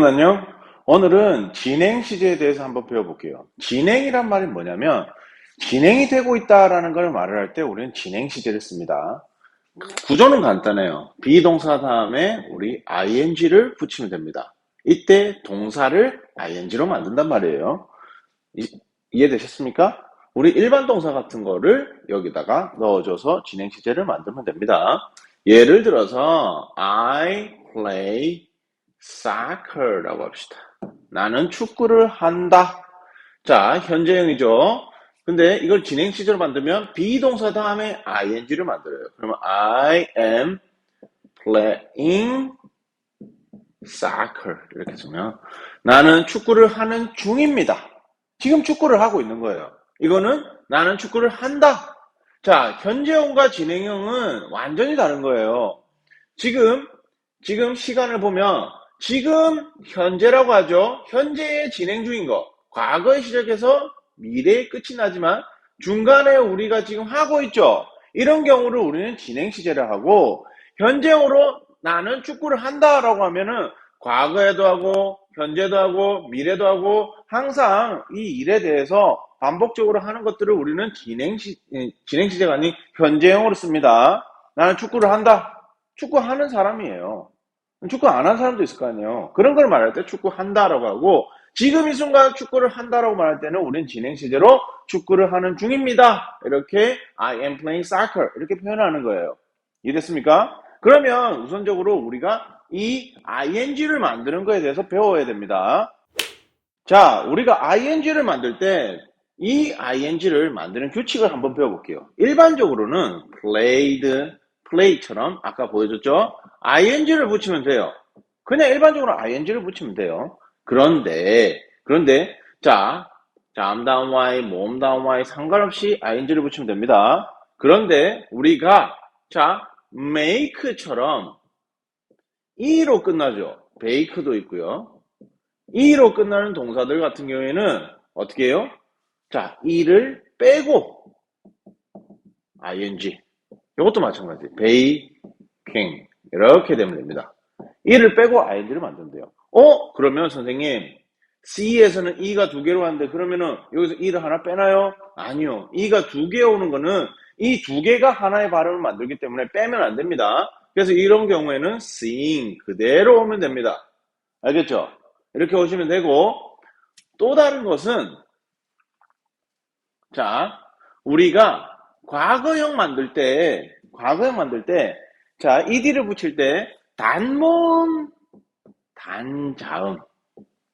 안녕. 오늘은 진행 시제에 대해서 한번 배워볼게요. 진행이란 말이 뭐냐면 진행이 되고 있다라는 걸 말을 할 때 우리는 진행 시제를 씁니다. 구조는 간단해요. 비동사 다음에 우리 ing를 붙이면 됩니다. 이때 동사를 ing로 만든단 말이에요. 이해되셨습니까? 우리 일반 동사 같은 거를 여기다가 넣어줘서 진행 시제를 만들면 됩니다. 예를 들어서 I play soccer라고 합시다. 나는 축구를 한다. 자, 현재형이죠. 근데 이걸 진행 시제로 만들면 비동사 다음에 ing를 만들어요. 그러면 I am playing soccer 이렇게 쓰면 나는 축구를 하는 중입니다. 지금 축구를 하고 있는 거예요. 이거는 나는 축구를 한다. 자, 현재형과 진행형은 완전히 다른 거예요. 지금 시간을 보면 지금 현재라고 하죠. 현재의 진행 중인 거. 과거에 시작해서 미래에 끝이 나지만 중간에 우리가 지금 하고 있죠. 이런 경우를 우리는 진행 시제를 하고 현재형으로 나는 축구를 한다라고 하면은 과거에도 하고 현재도 하고 미래도 하고 항상 이 일에 대해서 반복적으로 하는 것들을 우리는 진행 시제가 아닌 현재형으로 씁니다. 나는 축구를 한다. 축구하는 사람이에요. 축구 안 하는 사람도 있을 거 아니에요. 그런 걸 말할 때 축구한다라고 하고 지금 이 순간 축구를 한다라고 말할 때는 우린 진행 시제로 축구를 하는 중입니다. 이렇게 I am playing soccer 이렇게 표현하는 거예요. 이해됐습니까? 그러면 우선적으로 우리가 이 ing를 만드는 거에 대해서 배워야 됩니다. 자, 우리가 ing를 만들 때 이 ing를 만드는 규칙을 한번 배워볼게요. 일반적으로는 played, play처럼 아까 보여줬죠? ing를 붙이면 돼요. 그냥 일반적으로 ing를 붙이면 돼요. 그런데 자, 자음 다음 y, 모음 다음 y 상관없이 ing를 붙이면 됩니다. 그런데 우리가 자, make처럼 e로 끝나죠. bake도 있고요. e로 끝나는 동사들 같은 경우에는 어떻게 해요? 자, e를 빼고 ing. 이것도 마찬가지. baking. 이렇게 되면 됩니다. e를 빼고 ing를 만들면 돼요. 그러면 선생님, C에서는 e가 두 개로 왔는데 그러면은 여기서 e를 하나 빼나요? 아니요. e가 두 개 오는 거는 이 두 개가 하나의 발음을 만들기 때문에 빼면 안 됩니다. 그래서 이런 경우에는 seeing 그대로 오면 됩니다. 알겠죠? 이렇게 오시면 되고 또 다른 것은 자, 우리가 과거형 만들 때 자, ed를 붙일 때 단모음, 단자음.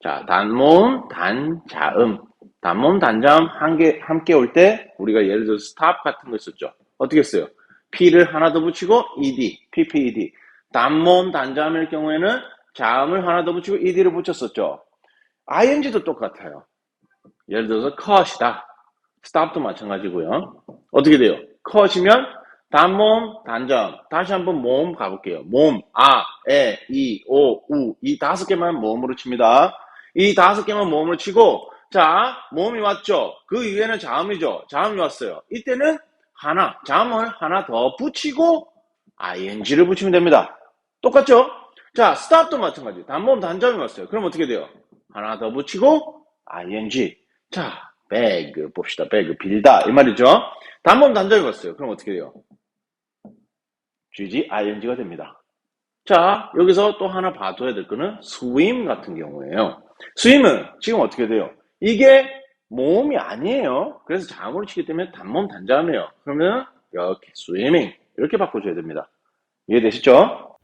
자, 단모음, 단자음. 단모음, 단자음 함께 올 때 우리가 예를 들어서 stop 같은 거 있었죠. 어떻게 했어요? P를 하나 더 붙이고 ed, pped. 단모음, 단자음일 경우에는 자음을 하나 더 붙이고 ed를 붙였었죠. ing도 똑같아요. 예를 들어서 cut이다. stop도 마찬가지고요. 어떻게 돼요? cut이면 단모음, 단자음. 다시 한번 모음 가볼게요. 모음, 아, 에, 이, 오, 우. 이 다섯 개만 모음으로 칩니다. 이 다섯 개만 모음으로 치고, 자, 모음이 왔죠? 그 위에는 자음이죠? 자음이 왔어요. 이때는 자음을 하나 더 붙이고, ing를 붙이면 됩니다. 똑같죠? 자, stop도 마찬가지. 단모음, 단자음이 왔어요. 그럼 어떻게 돼요? 하나 더 붙이고, ing. 자, beg 봅시다. beg 빌다 이 말이죠. 단모음 단자음이 왔어요. 그럼 어떻게 돼요? gg ing가 됩니다. 자, 여기서 또 하나 봐둬야 될 거는 swim 같은 경우에요. swim은 지금 어떻게 돼요? 이게 모음이 아니에요. 그래서 자음으로 치기 때문에 단모음 단자음이에요. 그러면 이렇게 swimming 이렇게 바꿔줘야 됩니다. 이해되시죠?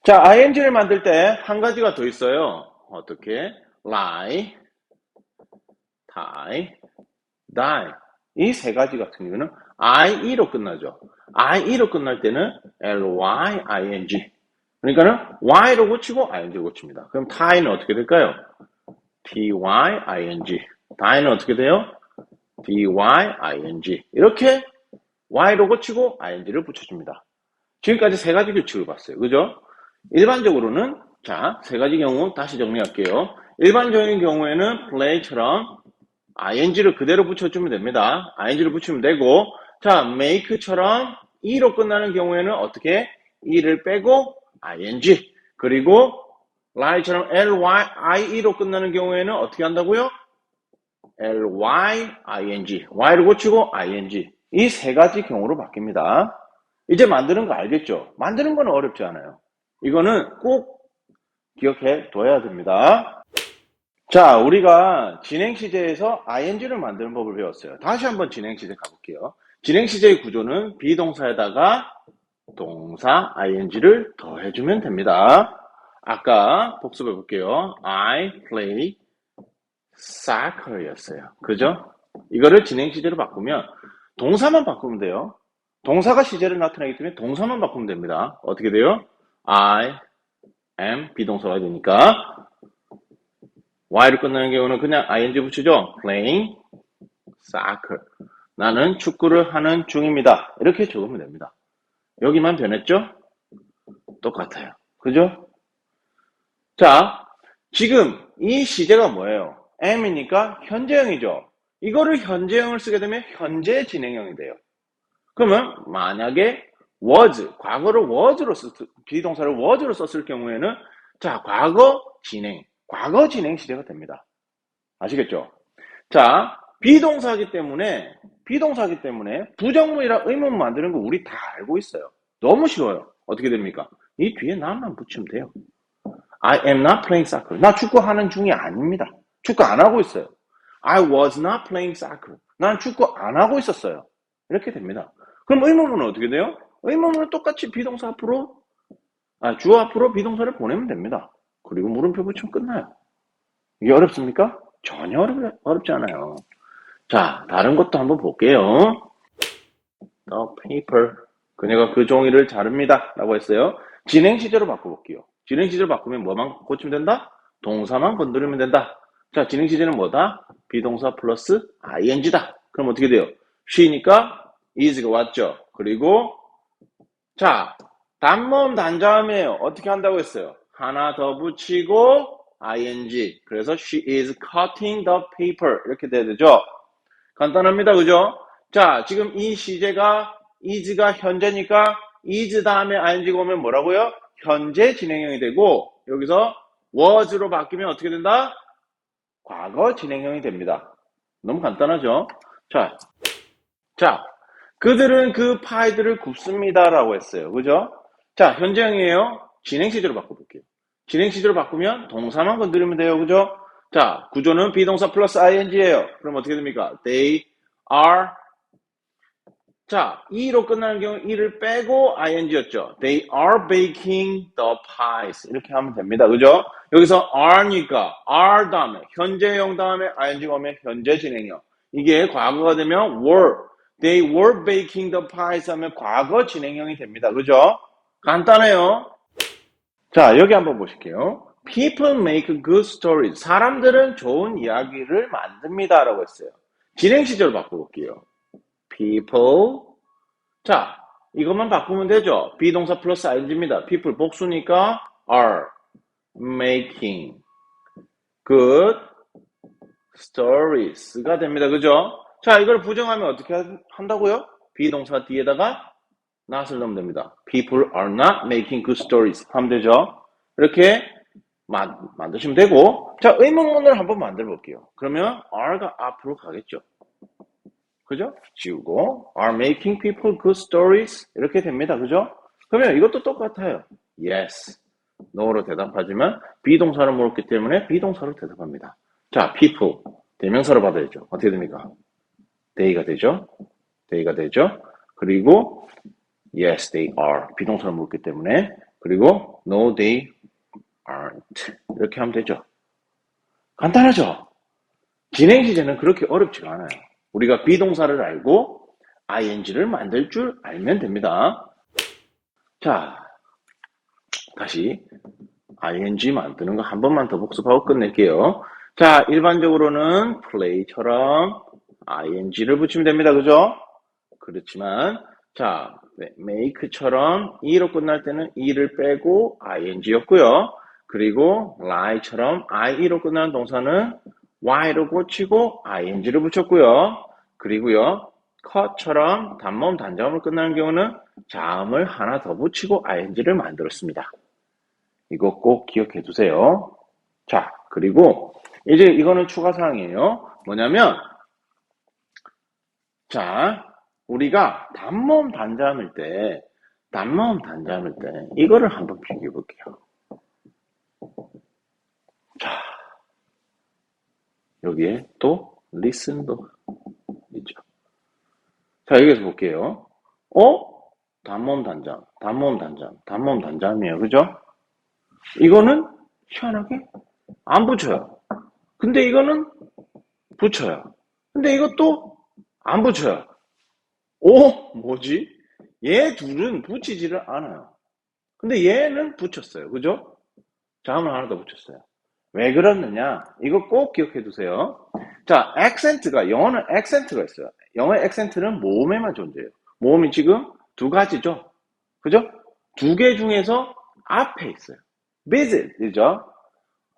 자, ing를 만들 때 한 가지가 더 있어요. 어떻게? lie, tie, die. 이 세 가지 같은 경우는 IE로 끝나죠. IE로 끝날 때는 LYING. 그러니까는 Y로 고치고 ING로 고칩니다. 그럼 tie는 어떻게 될까요? TYING. die는 어떻게 돼요? DYING. 이렇게 Y로 고치고 ING를 붙여줍니다. 지금까지 세 가지 규칙을 봤어요. 그죠? 일반적으로는 자, 세 가지 경우 다시 정리할게요. 일반적인 경우에는 play처럼 ing를 그대로 붙여주면 됩니다. ing를 붙이면 되고 자, make처럼 e로 끝나는 경우에는 어떻게? e를 빼고 ing 그리고 lie처럼 lyi로 끝나는 경우에는 어떻게 한다고요? lying, y를 고치고 ing. 이 세 가지 경우로 바뀝니다. 이제 만드는 거 알겠죠? 만드는 건 어렵지 않아요. 이거는 꼭 기억해 둬야 됩니다. 자, 우리가 진행 시제에서 ing를 만드는 법을 배웠어요. 다시 한번 진행 시제 가볼게요. 진행 시제의 구조는 비동사에다가 동사 ing를 더해주면 됩니다. 아까 복습해 볼게요. I play soccer였어요. 그죠? 이거를 진행 시제로 바꾸면 동사만 바꾸면 돼요. 동사가 시제를 나타내기 때문에 동사만 바꾸면 됩니다. 어떻게 돼요? I am 비동사가 되니까 y로 끝나는 경우는 그냥 ing 붙이죠. playing soccer. 나는 축구를 하는 중입니다. 이렇게 적으면 됩니다. 여기만 변했죠? 똑같아요. 그죠? 자, 지금 이 시제가 뭐예요? am이니까 현재형이죠. 이거를 현재형을 쓰게 되면 현재 진행형이 돼요. 그러면 만약에 was, 과거를 was로 비동사를 was로 썼을 경우에는 자, 과거 진행 시제가 됩니다. 아시겠죠? 자, 비동사기 때문에 부정문이랑 의문문 만드는 거 우리 다 알고 있어요. 너무 쉬워요. 어떻게 됩니까? 이 뒤에 나만 붙이면 돼요. I am not playing soccer. 나 축구하는 중이 아닙니다. 축구 안 하고 있어요. I was not playing soccer. 난 축구 안 하고 있었어요. 이렇게 됩니다. 그럼 의문문은 어떻게 돼요? 의문문은 똑같이 비동사 앞으로, 주어 앞으로 비동사를 보내면 됩니다. 그리고 물음표 붙이면 끝나요. 이게 어렵습니까? 전혀 어렵지 않아요. 자, 다른 것도 한번 볼게요. The paper. 그녀가 그 종이를 자릅니다. 라고 했어요. 진행 시제로 바꿔볼게요. 진행 시제로 바꾸면 뭐만 고치면 된다? 동사만 건드리면 된다. 자, 진행 시제는 뭐다? 비동사 플러스 ing다. 그럼 어떻게 돼요? she니까 is가 왔죠. 그리고 자, 단모음 단자음이에요. 어떻게 한다고 했어요? 하나 더 붙이고 ing. 그래서 she is cutting the paper. 이렇게 돼야 되죠. 간단합니다. 그죠? 자, 지금 이 시제가 is가 현재니까 is 다음에 ing가 오면 뭐라고요? 현재 진행형이 되고 여기서 was로 바뀌면 어떻게 된다? 과거 진행형이 됩니다. 너무 간단하죠? 자, 그들은 그 파이들을 굽습니다. 라고 했어요. 그죠? 자, 현재형이에요. 진행 시제로 바꿔볼게요. 진행 시제로 바꾸면 동사만 건드리면 돼요. 그죠? 자, 구조는 비동사 플러스 ing예요. 그럼 어떻게 됩니까? They are. 자, e로 끝나는 경우 e를 빼고 ing였죠. They are baking the pies. 이렇게 하면 됩니다. 그죠? 여기서 are니까 are 다음에 현재형 다음에 ing가 오면 현재 진행형. 이게 과거가 되면 were. They were baking the pies 하면 과거 진행형이 됩니다. 그죠? 간단해요. 자, 여기 한번 보실게요. People make good stories. 사람들은 좋은 이야기를 만듭니다. 라고 했어요. 진행 시제로 바꿔볼게요. People. 자, 이것만 바꾸면 되죠. 비동사 플러스 ing입니다. People 복수니까 are making good stories가 됩니다. 그죠? 자, 이걸 부정하면 어떻게 한다고요? 비동사 뒤에다가 not을 넣으면 됩니다. People are not making good stories 하면 되죠. 이렇게 만드시면 되고, 자, 의문문을 한번 만들어 볼게요. 그러면 are가 앞으로 가겠죠. 그죠? 지우고 are making people good stories 이렇게 됩니다. 그죠? 그러면 이것도 똑같아요. yes, no로 대답하지만 비동사를 물었기 때문에 비동사로 대답합니다. 자, people 대명사로 받아야죠. 어떻게 됩니까? they가 되죠. they가 되죠. 그리고 yes, they are 비동사를 물었기 때문에 그리고 no, they aren't 이렇게 하면 되죠. 간단하죠? 진행 시제는 그렇게 어렵지가 않아요. 우리가 비동사를 알고 ing를 만들 줄 알면 됩니다. 자, 다시 ing 만드는 거 한 번만 더 복습하고 끝낼게요. 자, 일반적으로는 play처럼 ing를 붙이면 됩니다. 그죠? 그렇지만 자, make처럼 e로 끝날 때는 e를 빼고 ing였고요. 그리고 lie처럼 ie로 끝나는 동사는 y로 고치고 ing를 붙였고요. 그리고요. cut처럼 단모음 단자음으로 끝나는 경우는 자음을 하나 더 붙이고 ing를 만들었습니다. 이거 꼭 기억해 두세요. 자, 그리고 이제 이거는 추가 사항이에요. 뭐냐면, 자, 우리가 단모음 단자음일 때, 이거를 한번 비교해 볼게요. 자, 여기에 또 listen도 있죠. 자, 여기서 볼게요. 단모음 단자음이에요. 그죠? 이거는 희한하게 안 붙여요. 근데 이거는 붙여요. 근데 이것도 안 붙여요. 뭐지? 얘 둘은 붙이지를 않아요. 근데 얘는 붙였어요. 그죠? 자음을 하나 더 붙였어요. 왜 그렇느냐? 이거 꼭 기억해 두세요. 자, 액센트가, 영어는 액센트가 있어요. 영어의 액센트는 모음에만 존재해요. 모음이 지금 두 가지죠? 그죠? 두 개 중에서 앞에 있어요. visit이죠?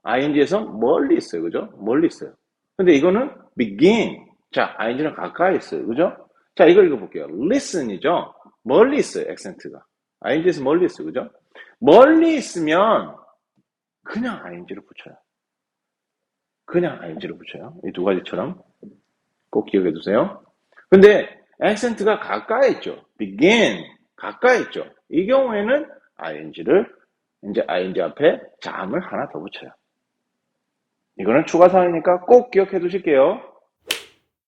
ing에서 멀리 있어요. 그죠? 멀리 있어요. 근데 이거는 begin. 자, ing는 가까이 있어요. 그죠? 자, 이걸 읽어볼게요. listen이죠? 멀리 있어요. 액센트가. ing에서 멀리 있어요. 그죠? 멀리 있으면 그냥 ing를 붙여요. 그냥 ing를 붙여요. 이 두 가지처럼 꼭 기억해 두세요. 근데 액센트가 가까이 있죠. begin. 가까이 있죠. 이 경우에는 ing를 이제 ing 앞에 자음을 하나 더 붙여요. 이거는 추가 사항이니까 꼭 기억해 두실게요.